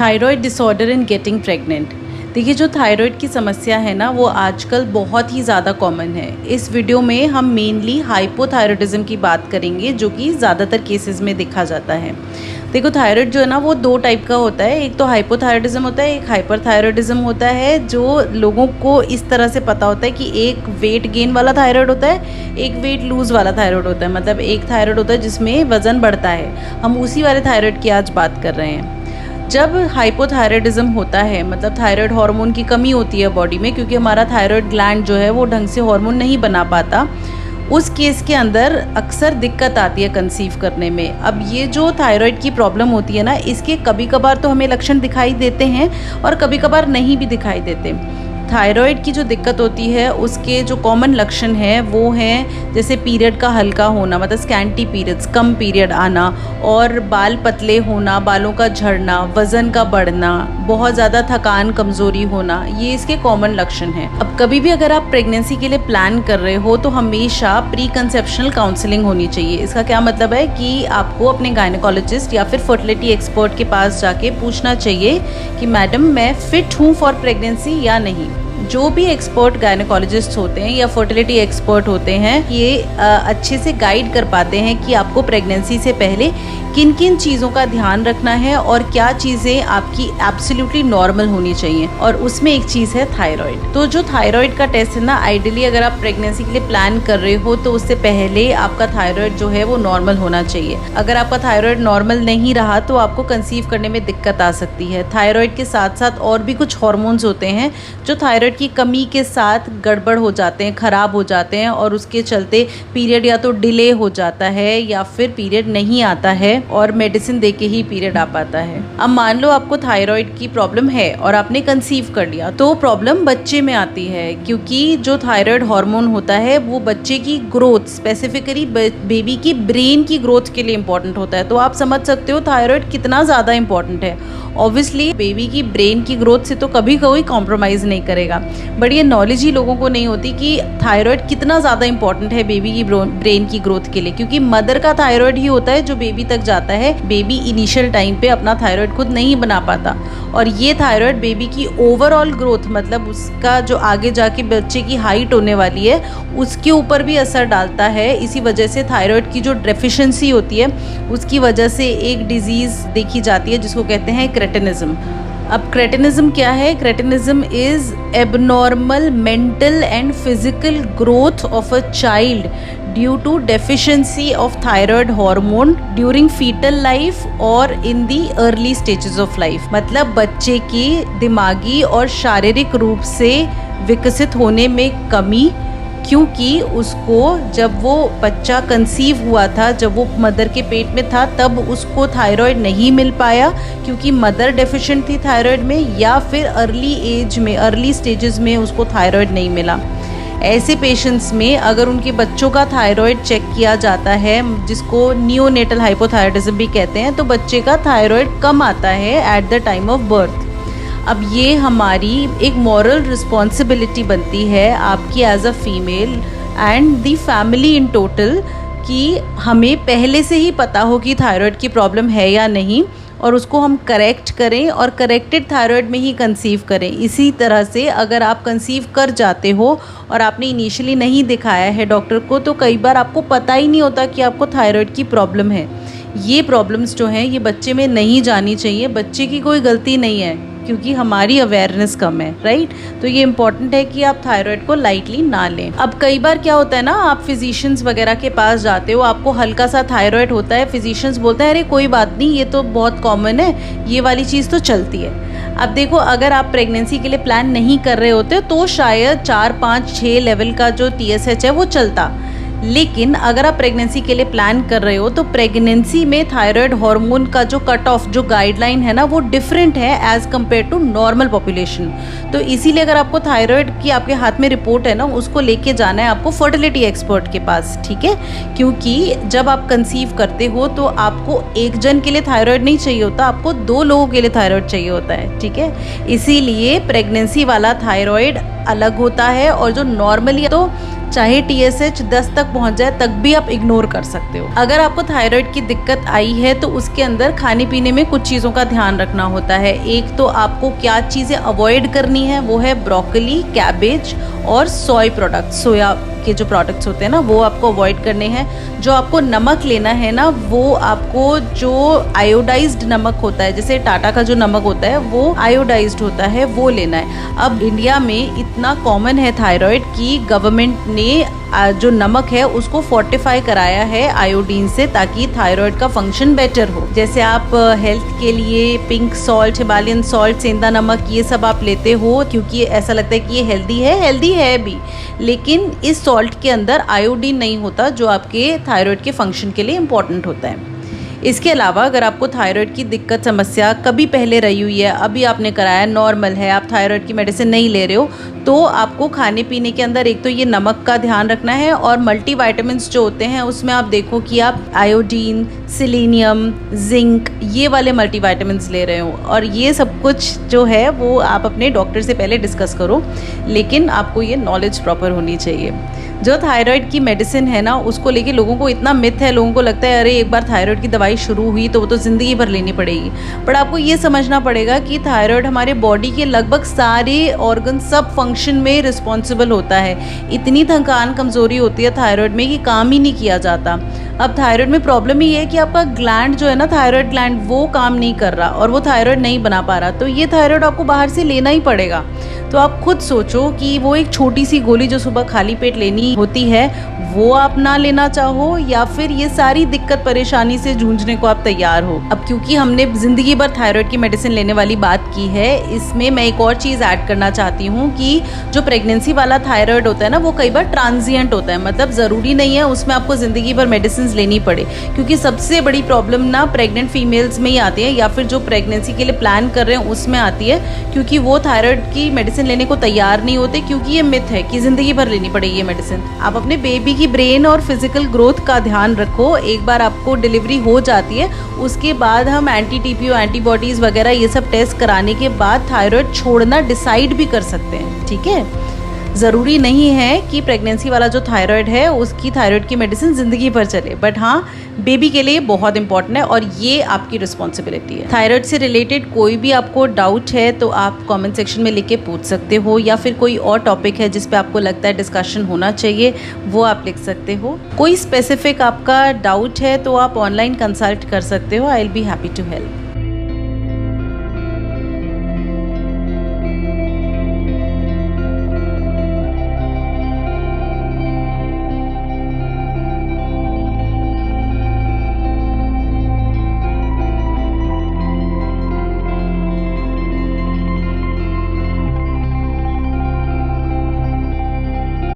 Thyroid disorder in getting pregnant. देखिए, जो thyroid की समस्या है ना, वो आजकल बहुत ही ज़्यादा कॉमन है। इस वीडियो में हम मेनली हाइपोथायराइडिज्म की बात करेंगे, जो कि ज़्यादातर केसेस में देखा जाता है। देखो, थायराइड जो है ना, वो दो टाइप का होता है। एक तो हाइपोथायराइडिज्म होता है, एक हाइपरथायराइडिज्म होता है। जो लोगों को इस तरह से पता होता है कि एक वेट गेन वाला थायराइड होता है, एक वेट लूज़ वाला थायराइड होता है। मतलब एक थायराइड होता है जिसमें वज़न बढ़ता है। हम उसी वाले थायराइड की आज बात कर रहे हैं। जब हाइपोथायराइडिज्म होता है, मतलब थायराइड हार्मोन की कमी होती है बॉडी में, क्योंकि हमारा थायराइड ग्लैंड जो है वो ढंग से हार्मोन नहीं बना पाता, उस केस के अंदर अक्सर दिक्कत आती है कंसीव करने में। अब ये जो थायराइड की प्रॉब्लम होती है ना, इसके कभी कभार तो हमें लक्षण दिखाई देते हैं और कभी कभार नहीं भी दिखाई देते। थायराइड की जो दिक्कत होती है, उसके जो कॉमन लक्षण हैं वो हैं जैसे पीरियड का हल्का होना, मतलब स्कैंटी पीरियड्स, कम पीरियड आना, और बाल पतले होना, बालों का झड़ना, वज़न का बढ़ना, बहुत ज़्यादा थकान, कमज़ोरी होना, ये इसके कॉमन लक्षण हैं। अब कभी भी अगर आप प्रेगनेंसी के लिए प्लान कर रहे हो तो हमेशा प्री कंसेप्शनल काउंसलिंग होनी चाहिए। इसका क्या मतलब है कि आपको अपने गायनेकोलॉजिस्ट या फिर फर्टिलिटी एक्सपर्ट के पास जाके पूछना चाहिए कि मैडम, मैं फिट हूँ फॉर प्रेगनेंसी या नहीं। जो भी एक्सपर्ट गायनेकोलॉजिस्ट होते हैं या फर्टिलिटी एक्सपर्ट होते हैं, ये अच्छे से गाइड कर पाते हैं कि आपको प्रेगनेंसी से पहले किन किन चीज़ों का ध्यान रखना है और क्या चीज़ें आपकी एब्सोल्युटली नॉर्मल होनी चाहिए। और उसमें एक चीज़ है थायराइड। तो जो थायराइड का टेस्ट है ना, आइडियली अगर आप प्रेगनेंसी के लिए प्लान कर रहे हो तो उससे पहले आपका थायराइड जो है वो नॉर्मल होना चाहिए। अगर आपका थायराइड नॉर्मल नहीं रहा तो आपको कंसीव करने में दिक्कत आ सकती है। थायराइड के साथ साथ और भी कुछ हार्मोन्स होते हैं जो थायराइड की कमी के साथ गड़बड़ हो जाते हैं, ख़राब हो जाते हैं, और उसके चलते पीरियड या तो डिले हो जाता है या फिर पीरियड नहीं आता है और मेडिसिन देके ही पीरियड आ पाता है। अब मान लो आपको थायराइड की प्रॉब्लम है और आपने कंसीव कर लिया, तो प्रॉब्लम बच्चे में आती है, क्योंकि जो थायराइड हार्मोन होता है वो बच्चे की ग्रोथ, स्पेसिफिकली बेबी की ब्रेन की ग्रोथ के लिए इंपॉर्टेंट होता है। तो आप समझ सकते हो थायराइड कितना ज़्यादा इंपॉर्टेंट है। ऑब्वियसली बेबी की ब्रेन की ग्रोथ से तो कभी कोई कॉम्प्रोमाइज़ नहीं करेगा, बट ये नॉलेज ही लोगों को नहीं होती कि थायराइड कितना ज़्यादा इंपॉर्टेंट है बेबी की ब्रेन की ग्रोथ के लिए। क्योंकि मदर का थायराइड ही होता है जो बेबी तक जाता है। बेबी इनिशियल टाइम पे अपना थायराइड खुद नहीं बना पाता, और ये थायराइड बेबी की ओवरऑल ग्रोथ, मतलब उसका जो आगे जाके बच्चे की हाइट होने वाली है, उसके ऊपर भी असर डालता है। इसी वजह से थायराइड की जो डेफिशिएंसी होती है, उसकी वजह से एक डिजीज़ देखी जाती है जिसको कहते हैं क्रेटिनिज्म। अब क्रेटिनिज्म क्या है? Cretinism is abnormal mental and physical growth of a child due to deficiency of thyroid hormone during foetal life और in the early stages of life. मतलब बच्चे की दिमागी और शारीरिक रूप से विकसित होने में कमी, क्योंकि उसको जब वो बच्चा कंसीव हुआ था, जब वो मदर के पेट में था, तब उसको थायराइड नहीं मिल पाया क्योंकि मदर डेफिशिएंट थी थायराइड में, या फिर अर्ली एज में, अर्ली स्टेजेस में उसको थायराइड नहीं मिला। ऐसे पेशेंट्स में अगर उनके बच्चों का थायराइड चेक किया जाता है, जिसको नियोनेटल हाइपोथायराइडिज्म भी कहते हैं, तो बच्चे का थायराइड कम आता है at the time of birth. अब ये हमारी एक मॉरल रिस्पॉन्सिबिलिटी बनती है आपकी as a female and the family in total, कि हमें पहले से ही पता हो कि थायराइड की प्रॉब्लम है या नहीं, और उसको हम करेक्ट करें और करेक्टेड थायराइड में ही कंसीव करें। इसी तरह से अगर आप कंसीव कर जाते हो और आपने इनिशियली नहीं दिखाया है डॉक्टर को, तो कई बार आपको पता ही नहीं होता कि आपको थायराइड की प्रॉब्लम है। ये प्रॉब्लम्स जो हैं ये बच्चे में नहीं जानी चाहिए। बच्चे की कोई गलती नहीं है, क्योंकि हमारी अवेयरनेस कम है, राइट। तो ये इंपॉर्टेंट है कि आप थायराइड को लाइटली ना लें। अब कई बार क्या होता है ना, आप फिजिशियंस वगैरह के पास जाते हो, आपको हल्का सा थायराइड होता है, फिजिशियंस बोलते हैं अरे कोई बात नहीं, ये तो बहुत कॉमन है, ये वाली चीज़ तो चलती है। अब देखो, अगर आप प्रेगनेंसी के लिए प्लान नहीं कर रहे होते तो शायद 4, 5, 6 लेवल का जो TSH है वो चलता, लेकिन अगर आप प्रेगनेंसी के लिए प्लान कर रहे हो तो प्रेगनेंसी में थायराइड हार्मोन का जो कट ऑफ, जो गाइडलाइन है ना, वो डिफरेंट है as compare to normal population. तो इसीलिए अगर आपको थायराइड की आपके हाथ में रिपोर्ट है ना, उसको लेके जाना है आपको फर्टिलिटी एक्सपर्ट के पास, ठीक है। क्योंकि जब आप कंसीव करते हो तो आपको एक जन के लिए थायराइड नहीं चाहिए होता, आपको 2 लोगों के लिए थायराइड चाहिए होता है, ठीक है। इसीलिए प्रेगनेंसी वाला थायराइड अलग होता है, और जो नॉर्मली, तो चाहे TSH 10 तक पहुंच जाए तक भी आप इग्नोर कर सकते हो। अगर आपको थायराइड की दिक्कत आई है तो उसके अंदर खाने पीने में कुछ चीज़ों का ध्यान रखना होता है। एक तो आपको क्या चीज़ें अवॉइड करनी है, वो है ब्रोकली, कैबेज और सोया के जो प्रोडक्ट्स होते हैं ना, वो आपको अवॉइड करने हैं। जो आपको नमक लेना है ना, वो आपको जो आयोडाइज्ड नमक होता है, जैसे टाटा का जो नमक होता है वो आयोडाइज्ड होता है, वो लेना है। अब इंडिया में इतना कॉमन है थायराइड कि गवर्नमेंट ने जो नमक है उसको फोर्टिफाई कराया है आयोडीन से, ताकि थायराइड का फंक्शन बेटर हो। जैसे आप हेल्थ के लिए पिंक सॉल्ट, हिमालयन सॉल्ट, सेंधा नमक, ये सब आप लेते हो क्योंकि ऐसा लगता है कि ये हेल्दी है भी, लेकिन इस सॉल्ट के अंदर आयोडीन नहीं होता जो आपके थायराइड के फंक्शन के लिए इम्पॉर्टेंट होता है। इसके अलावा अगर आपको थायराइड की दिक्कत समस्या कभी पहले रही हुई है, अभी आपने कराया, नॉर्मल है, आप थायराइड की मेडिसिन नहीं ले रहे हो, तो आपको खाने पीने के अंदर एक तो ये नमक का ध्यान रखना है, और मल्टीविटामिन्स जो होते हैं उसमें आप देखो कि आप आयोडीन, सिलीनियम, जिंक, ये वाले मल्टीविटामिन्स ले रहे हो। और ये सब कुछ जो है वो आप अपने डॉक्टर से पहले डिस्कस करो, लेकिन आपको ये नॉलेज प्रॉपर होनी चाहिए। जो थायराइड की मेडिसिन है ना, उसको लेके लोगों को इतना मिथ है, लोगों को लगता है अरे एक बार थायराइड की दवाई शुरू हुई तो वो तो ज़िंदगी भर लेनी पड़ेगी। पर आपको ये समझना पड़ेगा कि थायराइड हमारे बॉडी के लगभग सारे ऑर्गन, सब फंक्शन में रिस्पॉन्सिबल होता है। इतनी थकान, कमज़ोरी होती है थायराइड में कि काम ही नहीं किया जाता। अब थायराइड में प्रॉब्लम ये है कि आपका ग्लैंड जो है ना, थायराइड ग्लैंड, वो काम नहीं कर रहा और वो थायराइड नहीं बना पा रहा, तो ये थायराइड आपको बाहर से लेना ही पड़ेगा। तो आप खुद सोचो कि वो एक छोटी सी गोली जो सुबह खाली पेट लेनी होती है, वो आप ना लेना चाहो, या फिर ये सारी दिक्कत परेशानी से जूझने को आप तैयार हो। अब क्योंकि हमने ज़िंदगी भर थायराइड की मेडिसिन लेने वाली बात की है, इसमें मैं एक और चीज़ ऐड करना चाहती हूँ कि जो प्रेगनेंसी वाला थायराइड होता है ना, वो कई बार ट्रांजिएंट होता है। मतलब ज़रूरी नहीं है उसमें आपको ज़िंदगी भर मेडिसिन लेनी पड़े, क्योंकि सबसे बड़ी प्रॉब्लम ना प्रेग्नेंट फीमेल्स में ही आती है, या फिर जो प्रेगनेंसी के लिए प्लान कर रहे हैं उसमें आती है, क्योंकि वो थायराइड की मेडिसिन लेने को तैयार नहीं होते, क्योंकि ये मिथ है कि ज़िंदगी भर लेनी पड़ेगी ये मेडिसिन। आप अपने बेबी की ब्रेन और फिजिकल ग्रोथ का ध्यान रखो। एक बार आपको डिलीवरी हो जाती है, उसके बाद हम एंटी-TPO, एंटीबॉडीज़ वगैरह ये सब टेस्ट कराने के बाद थायराइड छोड़ना डिसाइड भी कर सकते हैं, ठीक है। ज़रूरी नहीं है कि प्रेगनेंसी वाला जो थायराइड है उसकी थायराइड की मेडिसिन ज़िंदगी भर चले, बट हाँ, बेबी के लिए बहुत इंपॉर्टेंट है और ये आपकी रिस्पॉन्सिबिलिटी है। थायराइड से रिलेटेड कोई भी आपको डाउट है तो आप कमेंट सेक्शन में लिख के पूछ सकते हो, या फिर कोई और टॉपिक है जिस पे आपको लगता है डिस्कशन होना चाहिए, वो आप लिख सकते हो। कोई स्पेसिफिक आपका डाउट है तो आप ऑनलाइन कंसल्ट कर सकते हो। I will be happy to help.